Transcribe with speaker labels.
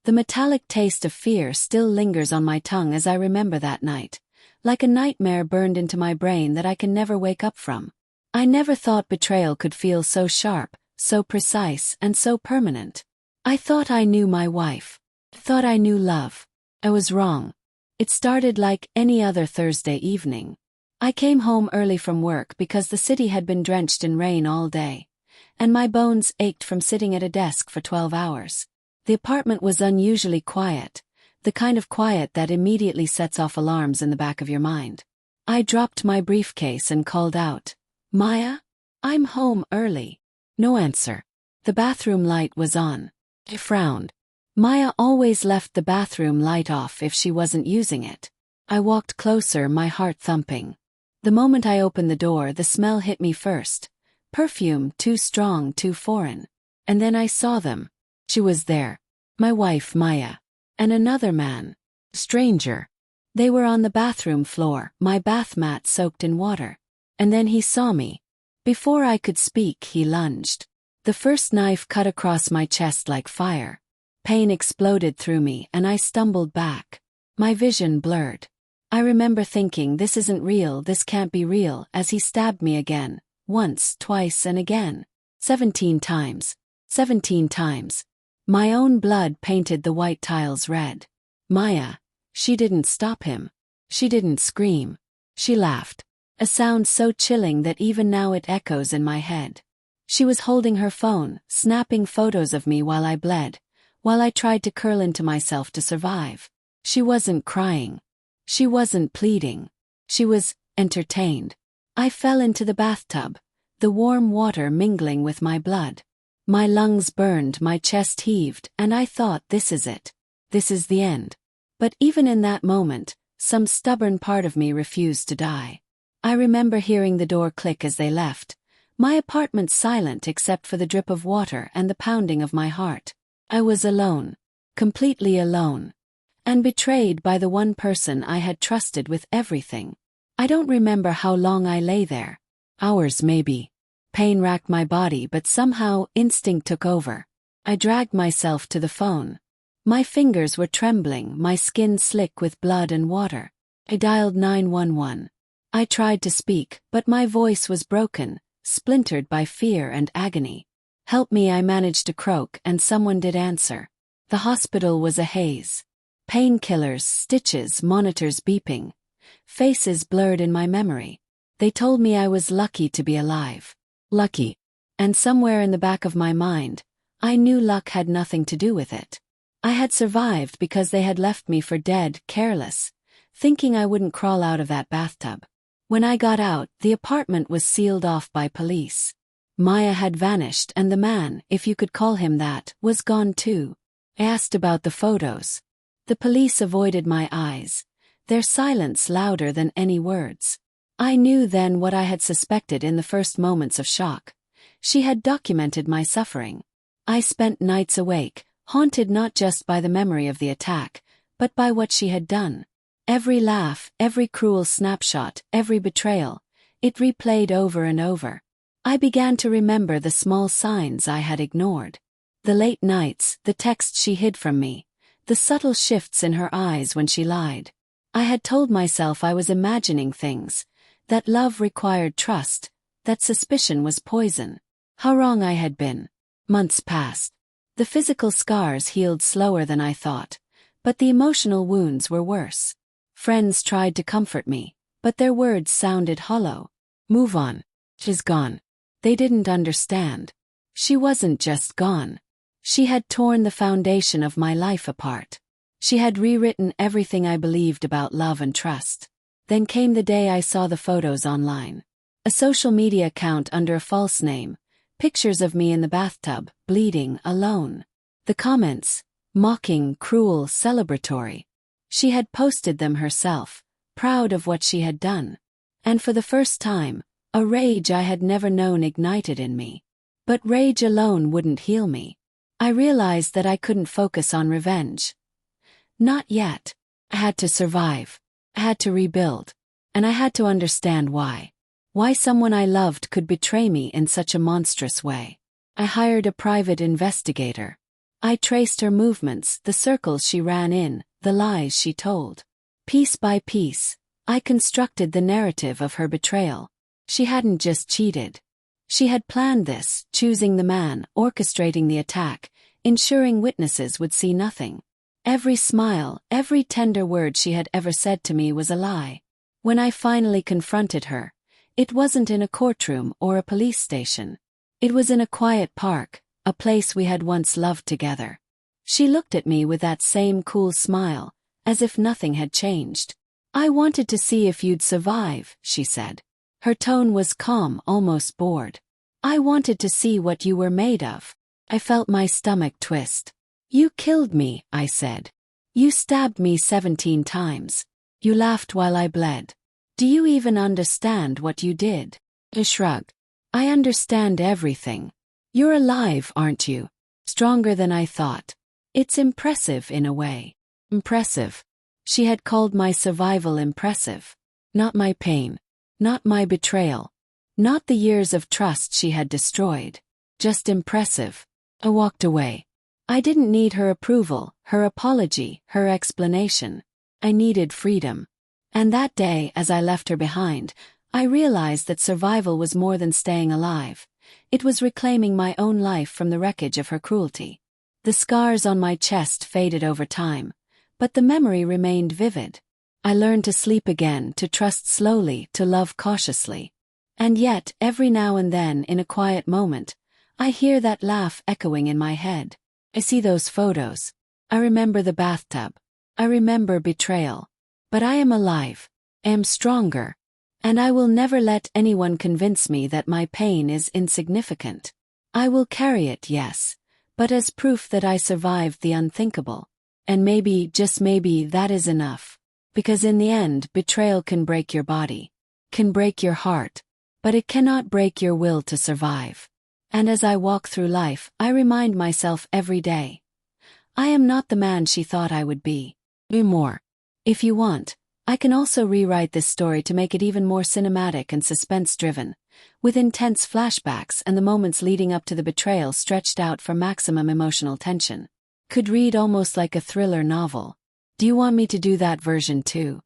Speaker 1: The metallic taste of fear still lingers on my tongue as I remember that night, like a nightmare burned into my brain that I can never wake up from. I never thought betrayal could feel so sharp, so precise, and so permanent. I thought I knew my wife. Thought I knew love. I was wrong. It started like any other Thursday evening. I came home early from work because the city had been drenched in rain all day, and my bones ached from sitting at a desk for 12 hours. The apartment was unusually quiet, the kind of quiet that immediately sets off alarms in the back of your mind. I dropped my briefcase and called out, "Maya? I'm home early." No answer. The bathroom light was on. I frowned. Maya always left the bathroom light off if she wasn't using it. I walked closer, my heart thumping. The moment I opened the door, the smell hit me first. Perfume, too strong, too foreign. And then I saw them. She was there. My wife, Maya. And another man. Stranger. They were on the bathroom floor, my bath mat soaked in water. And then he saw me. Before I could speak, he lunged. The first knife cut across my chest like fire. Pain exploded through me and I stumbled back. My vision blurred. I remember thinking, this isn't real, this can't be real, as he stabbed me again. Once, twice, and again. 17 times. 17 times. My own blood painted the white tiles red. Maya. She didn't stop him. She didn't scream. She laughed. A sound so chilling that even now it echoes in my head. She was holding her phone, snapping photos of me while I bled, while I tried to curl into myself to survive. She wasn't crying. She wasn't pleading. She was entertained. I fell into the bathtub, the warm water mingling with my blood. My lungs burned, my chest heaved, and I thought, this is it. This is the end. But even in that moment, some stubborn part of me refused to die. I remember hearing the door click as they left, my apartment silent except for the drip of water and the pounding of my heart. I was alone. Completely alone. And betrayed by the one person I had trusted with everything. I don't remember how long I lay there. Hours maybe. Pain racked my body, but somehow instinct took over. I dragged myself to the phone. My fingers were trembling, my skin slick with blood and water. I dialed 911. I tried to speak, but my voice was broken, splintered by fear and agony. "Help me," I managed to croak, and someone did answer. The hospital was a haze. Painkillers, stitches, monitors beeping. Faces blurred in my memory. They told me I was lucky to be alive. Lucky. And somewhere in the back of my mind, I knew luck had nothing to do with it. I had survived because they had left me for dead, careless, thinking I wouldn't crawl out of that bathtub. When I got out, the apartment was sealed off by police. Maya had vanished and the man, if you could call him that, was gone too. I asked about the photos. The police avoided my eyes, their silence louder than any words. I knew then what I had suspected in the first moments of shock. She had documented my suffering. I spent nights awake, haunted not just by the memory of the attack, but by what she had done. Every laugh, every cruel snapshot, every betrayal, it replayed over and over. I began to remember the small signs I had ignored. The late nights, the texts she hid from me, the subtle shifts in her eyes when she lied. I had told myself I was imagining things, that love required trust, that suspicion was poison. How wrong I had been. Months passed. The physical scars healed slower than I thought, but the emotional wounds were worse. Friends tried to comfort me, but their words sounded hollow. "Move on. She's gone." They didn't understand. She wasn't just gone. She had torn the foundation of my life apart. She had rewritten everything I believed about love and trust. Then came the day I saw the photos online. A social media account under a false name, pictures of me in the bathtub, bleeding, alone. The comments, mocking, cruel, celebratory. She had posted them herself, proud of what she had done. And for the first time, a rage I had never known ignited in me. But rage alone wouldn't heal me. I realized that I couldn't focus on revenge. Not yet. I had to survive. I had to rebuild. And I had to understand why. Why someone I loved could betray me in such a monstrous way. I hired a private investigator. I traced her movements, the circles she ran in, the lies she told. Piece by piece, I constructed the narrative of her betrayal. She hadn't just cheated. She had planned this, choosing the man, orchestrating the attack, ensuring witnesses would see nothing. Every smile, every tender word she had ever said to me was a lie. When I finally confronted her, it wasn't in a courtroom or a police station. It was in a quiet park, a place we had once loved together. She looked at me with that same cool smile, as if nothing had changed. "I wanted to see if you'd survive," she said. Her tone was calm, almost bored. "I wanted to see what you were made of." I felt my stomach twist. "You killed me," I said. "You stabbed me 17 times. You laughed while I bled. Do you even understand what you did?" I shrugged. "I understand everything. You're alive, aren't you? Stronger than I thought. It's impressive in a way." Impressive. She had called my survival impressive. Not my pain. Not my betrayal. Not the years of trust she had destroyed. Just impressive. I walked away. I didn't need her approval, her apology, her explanation. I needed freedom. And that day, as I left her behind, I realized that survival was more than staying alive. It was reclaiming my own life from the wreckage of her cruelty. The scars on my chest faded over time, but the memory remained vivid. I learned to sleep again, to trust slowly, to love cautiously. And yet, every now and then, in a quiet moment, I hear that laugh echoing in my head. I see those photos. I remember the bathtub. I remember betrayal. But I am alive. I am stronger. And I will never let anyone convince me that my pain is insignificant. I will carry it, yes, but as proof that I survived the unthinkable. And maybe, just maybe, that is enough. Because in the end, betrayal can break your body, can break your heart, but it cannot break your will to survive. And as I walk through life, I remind myself every day, I am not the man she thought I would be. Do more. If you want, I can also rewrite this story to make it even more cinematic and suspense-driven, with intense flashbacks and the moments leading up to the betrayal stretched out for maximum emotional tension. Could read almost like a thriller novel. Do you want me to do that version too?